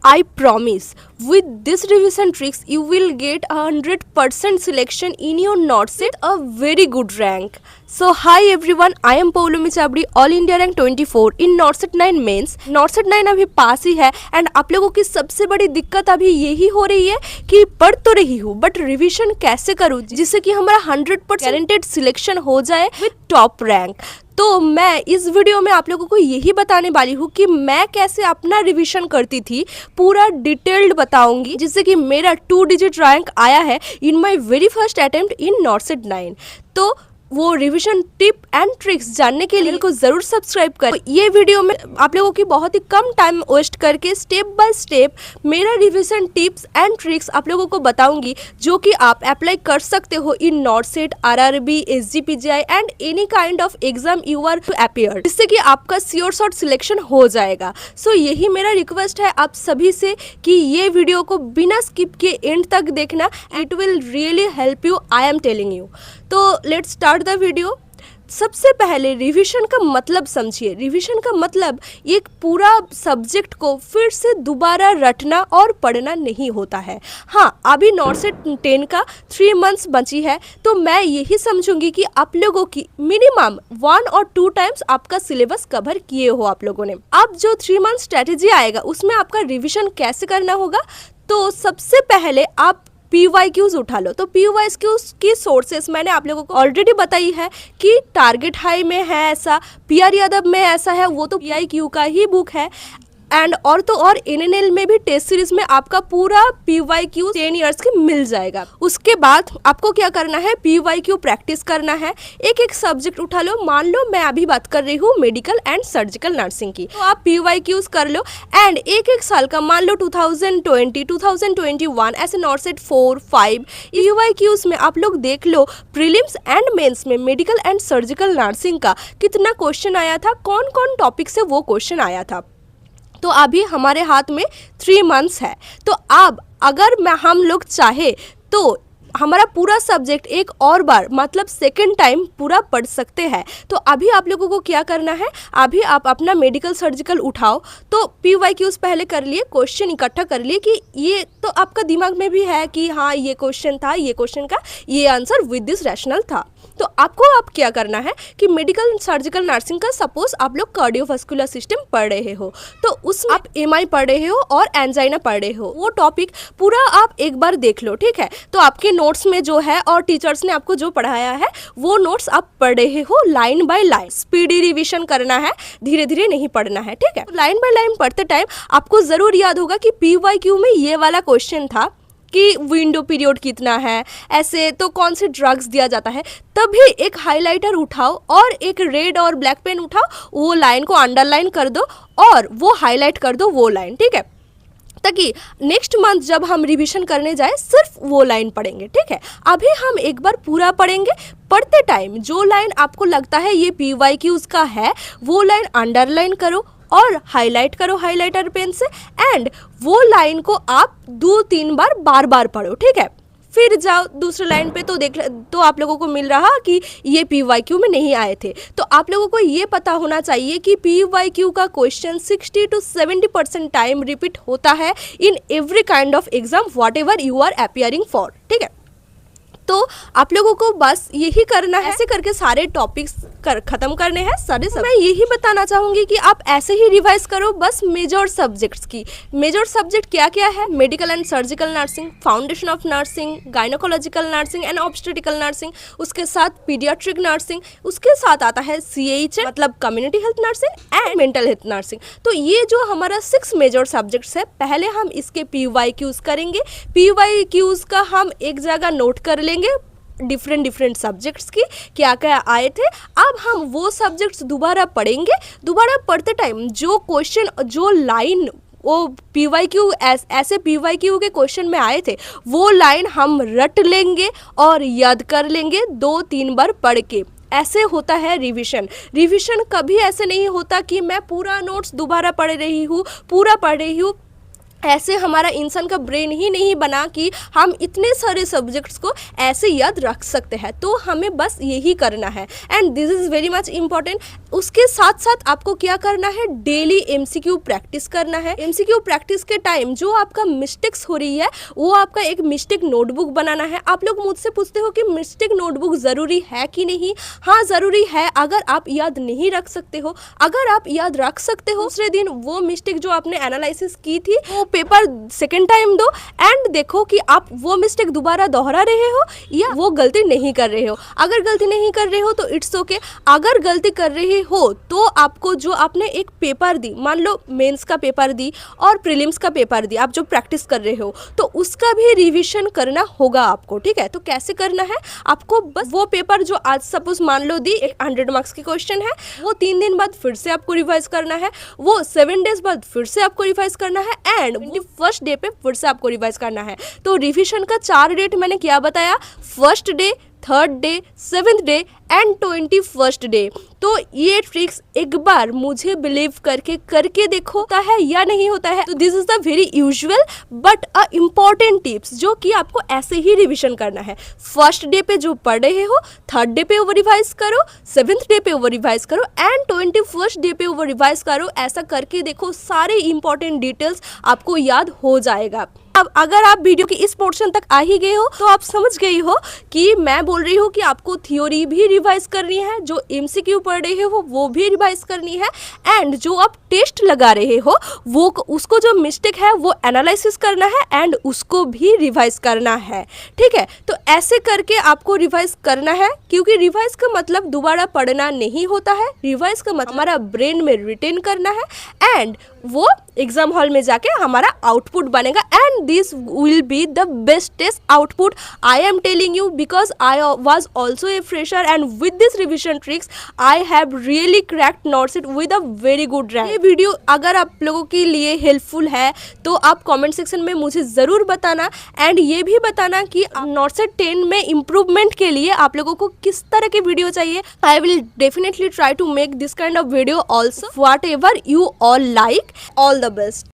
I promise, with this revision tricks, you will get 100% selection in your NOT set, a very good rank. So hi everyone, I am Poulomi Chabdi, All India rank 24 in NOT set 9 mains. NOT set 9 अभी पास ही है and आप लोगों की सबसे बड़ी दिक्कत अभी यही हो रही है कि पढ़ तो रही हूँ बट रिविजन कैसे करूँ जिससे कि हमारा 100% गारंटेड सिलेक्शन हो जाए विद टॉप रैंक. तो मैं इस वीडियो में आप लोगों को यही बताने वाली हूँ कि मैं कैसे अपना रिवीजन करती थी, पूरा डिटेल्ड बताऊंगी जिससे कि मेरा 2 डिजिट रैंक आया है in my very first attempt in not set 9. तो वो रिवीजन टिप एंड ट्रिक्स जानने के लिए को जरूर सब्सक्राइब करें. ये वीडियो में आप लोगों की बहुत ही कम टाइम वेस्ट करके स्टेप बाय स्टेप मेरा रिवीजन टिप्स एंड ट्रिक्स आप लोगों को बताऊंगी जो कि आप अप्लाई कर सकते हो in not set, RRB, SGPGI and any kind of exam you are to appear, जिससे कि आपका श्योर शॉट सिलेक्शन हो जाएगा. सो यही मेरा रिक्वेस्ट है आप सभी से कि ये वीडियो को बिना स्किप के एंड तक देखना. It will really help you, I am telling you. तो लेट्स स्टार्ट द वीडियो. सबसे पहले रिवीजन का मतलब समझिए. रिवीजन का मतलब एक पूरा सब्जेक्ट को फिर से दोबारा रटना और पढ़ना नहीं होता है. हाँ, अभी नॉट सेट 10 का 3 मंथ्स बची है तो मैं यही समझूंगी कि आप लोगों की मिनिमम 1 और 2 टाइम्स आपका सिलेबस कवर किए हो आप लोगों ने. अब जो 3 मंथ स्ट्रेटेजी आएगा उसमें आपका रिवीजन कैसे करना होगा. तो सबसे पहले आप PYQs उठा लो. तो PYQs की सोर्सेस मैंने आप लोगों को ऑलरेडी बताई है कि टारगेट हाई में है ऐसा, PR यादव में ऐसा है, वो तो PIQ का ही बुक है. एंड और तो और NNL में भी टेस्ट सीरीज में आपका पूरा PYQ 10 ईयर्स की मिल जाएगा. उसके बाद आपको क्या करना है, PYQ प्रैक्टिस करना है. एक एक सब्जेक्ट उठा लो. मान लो मैं अभी बात कर रही हूँ मेडिकल एंड सर्जिकल नर्सिंग की, तो आप PYQs कर लो. एंड एक एक साल का मान लो 2020, 2021 ऐसे नॉट सेट 4, 5 PYQs में आप लोग देख लो प्रीलिम्स एंड मेंस में मेडिकल एंड सर्जिकल नर्सिंग का कितना क्वेश्चन आया था, कौन कौन टॉपिक से वो क्वेश्चन आया था. तो अभी हमारे हाथ में 3 मंथ्स है. तो अब अगर हम लोग चाहे तो हमारा पूरा सब्जेक्ट एक और बार मतलब सेकेंड टाइम पूरा पढ़ सकते हैं. तो अभी आप लोगों को क्या करना है, अभी आप अपना मेडिकल सर्जिकल उठाओ. तो PYQs पहले कर लिए, क्वेश्चन इकट्ठा कर लिए कि ये तो आपका दिमाग में भी है कि हाँ ये क्वेश्चन था, ये क्वेश्चन का ये आंसर विद दिस रैशनल था. तो आपको आप क्या करना है कि मेडिकल सर्जिकल नर्सिंग का सपोज आप लोग कार्डियोवास्कुलर सिस्टम पढ़ रहे हो तो उसमें आप MI पढ़ रहे हो और एंजाइना पढ़ रहे हो. वो टॉपिक पूरा आप एक बार देख लो, ठीक है. तो आपके नोट्स में जो है और टीचर्स ने आपको जो पढ़ाया है वो नोट्स आप पढ़ रहे हो line by line. Speedy revision करना है, धीरे धीरे नहीं पढ़ना है, ठीक है. लाइन बाय लाइन पढ़ते टाइम आपको जरूर याद होगा कि PYQ में ये वाला क्वेश्चन था कि विंडो पीरियड कितना है, ऐसे तो कौन से ड्रग्स दिया जाता है. तभी एक हाइलाइटर उठाओ और एक रेड और ब्लैक पेन उठाओ, वो लाइन को अंडरलाइन कर दो और वो हाईलाइट कर दो वो लाइन, ठीक है. ताकि नेक्स्ट मंथ जब हम रिवीजन करने जाए सिर्फ वो लाइन पढ़ेंगे, ठीक है. अभी हम एक बार पूरा पढ़ेंगे. पढ़ते टाइम जो लाइन आपको लगता है ये PYQs का है वो लाइन अंडरलाइन करो और हाईलाइट करो हाइलाइटर पेन से. एंड वो लाइन को आप 2-3 बार बार पढ़ो, ठीक है. फिर जाओ दूसरे लाइन पे तो आप लोगों को मिल रहा कि ये PYQ में नहीं आए थे. तो आप लोगों को ये पता होना चाहिए कि PYQ का क्वेश्चन 60 to 70% टाइम रिपीट होता है in every kind of exam whatever you are appearing for, ठीक है. तो आप लोगों को बस यही करना है, ऐसे करके सारे टॉपिक्स खत्म करने हैं सारे सब. मैं यही बताना चाहूँगी कि आप ऐसे ही रिवाइज करो बस मेजर सब्जेक्ट्स की. मेजर सब्जेक्ट क्या क्या है, medical and surgical nursing, foundation of nursing, gynaecological nursing and obstetrical nursing, उसके साथ पीडियाट्रिक नर्सिंग, उसके साथ आता है CH मतलब community health nursing and mental health nursing. तो ये जो हमारा 6 मेजर सब्जेक्ट्स है, पहले हम इसके PYQs करेंगे. PYQs का हम एक जगह नोट कर लेंगे डिफरेंट सब्जेक्ट्स की क्या क्या आए थे. अब हम वो सब्जेक्ट्स दोबारा पढ़ेंगे. दोबारा पढ़ते टाइम जो क्वेश्चन जो लाइन वो PYQ ऐसे PYQ के क्वेश्चन में आए थे वो लाइन हम रट लेंगे और याद कर लेंगे 2-3 बार पढ़ के. ऐसे होता है रिवीजन. रिवीजन कभी ऐसे नहीं होता कि मैं पूरा नोट्स दोबारा पढ़ रही हूँ, पूरा पढ़ रही हूँ ऐसे हमारा इंसान का ब्रेन ही नहीं बना कि हम इतने सारे सब्जेक्ट्स को ऐसे याद रख सकते हैं। तो हमें बस यही करना है and this is very much important. उसके साथ साथ आपको क्या करना है, डेली एमसीक्यू प्रैक्टिस करना है। एमसीक्यू प्रैक्टिस के टाइम जो आपका मिस्टेक्स हो रही है वो आपका एक मिस्टेक नोटबुक बनाना है। आप लोग मुझसे पूछते हो कि मिस्टेक नोटबुक ज़रूरी है कि नहीं। हाँ ज़रूरी है, अगर आप याद नहीं रख सकते हो, अगर आप याद रख सकते हो दूसरे दिन वो मिस्टेक जो आपने एनालिसिस की थी वो पेपर सेकेंड टाइम दो एंड देखो कि आप वो मिस्टेक दोबारा दोहरा रहे हो या वो गलती नहीं कर रहे हो। अगर गलती नहीं कर रहे हो तो इट्स ओके। अगर गलती कर रहे हो तो आपको जो आपने एक पेपर दी, मान लो मेंस का पेपर दी और प्रीलिम्स का पेपर दी, आप जो प्रैक्टिस कर रहे हो तो उसका भी रिवीजन करना होगा आपको, ठीक है। तो कैसे करना है, आपको बस वो पेपर जो आज सपोज मान लो दी 100 मार्क्स की क्वेश्चन है, वो 3 दिन बाद फिर से आपको रिवाइज करना है, वो 7 डेज बाद फिर से आपको रिवाइज करना है एंड फर्स्ट डे पे फिर से आपको रिवाइज करना है। तो रिवीजन का 4 डेट मैंने क्या बताया, first day, third day, 7th day and 21st day. तो ये ट्रिक्स एक बार मुझे बिलीव करके देखो होता है या नहीं होता है। तो this is the very usual but a important tips जो कि आपको ऐसे ही रिवीजन करना है। फर्स्ट डे पे जो पढ़ रहे हो, थर्ड डे पे ओवर रिवाइज करो, 7th डे पे ओवर रिवाइज करो एंड 21st डे पे ओवर रिवाइज करो। ऐसा करके देखो, सारे इंपॉर्टेंट डिटेल्स आपको याद हो जाएगा। अब अगर आप वीडियो के इस पोर्शन तक आ ही गए हो तो आप समझ गई हो कि मैं बोल रही हूँ कि आपको थ्योरी भी रिवाइज करनी है, जो एमसीक्यू पढ़ रहे हो वो भी रिवाइज करनी है एंड जो आप टेस्ट लगा रहे हो वो उसको जो मिस्टेक है वो एनालिसिस करना है एंड उसको भी रिवाइज करना है, ठीक है। तो ऐसे करके आपको रिवाइज करना है, क्योंकि रिवाइज का मतलब दोबारा पढ़ना नहीं होता है। रिवाइज का मतलब हमारा ब्रेन में रिटेन करना है एंड वो एग्जाम हॉल में जाके हमारा आउटपुट बनेगा and this will be the bestest output. I am telling you because I was also a fresher and with this revision tricks I have really cracked not set with a very good rank. ये video अगर आप लोगों के लिए helpful है तो आप comment section में मुझे ज़रूर बताना एंड ये भी बताना कि नॉट सेट 10 में इम्प्रूवमेंट के लिए आप लोगों को किस तरह की वीडियो चाहिए। I will definitely try to make this kind of video also, whatever you all like. All the best.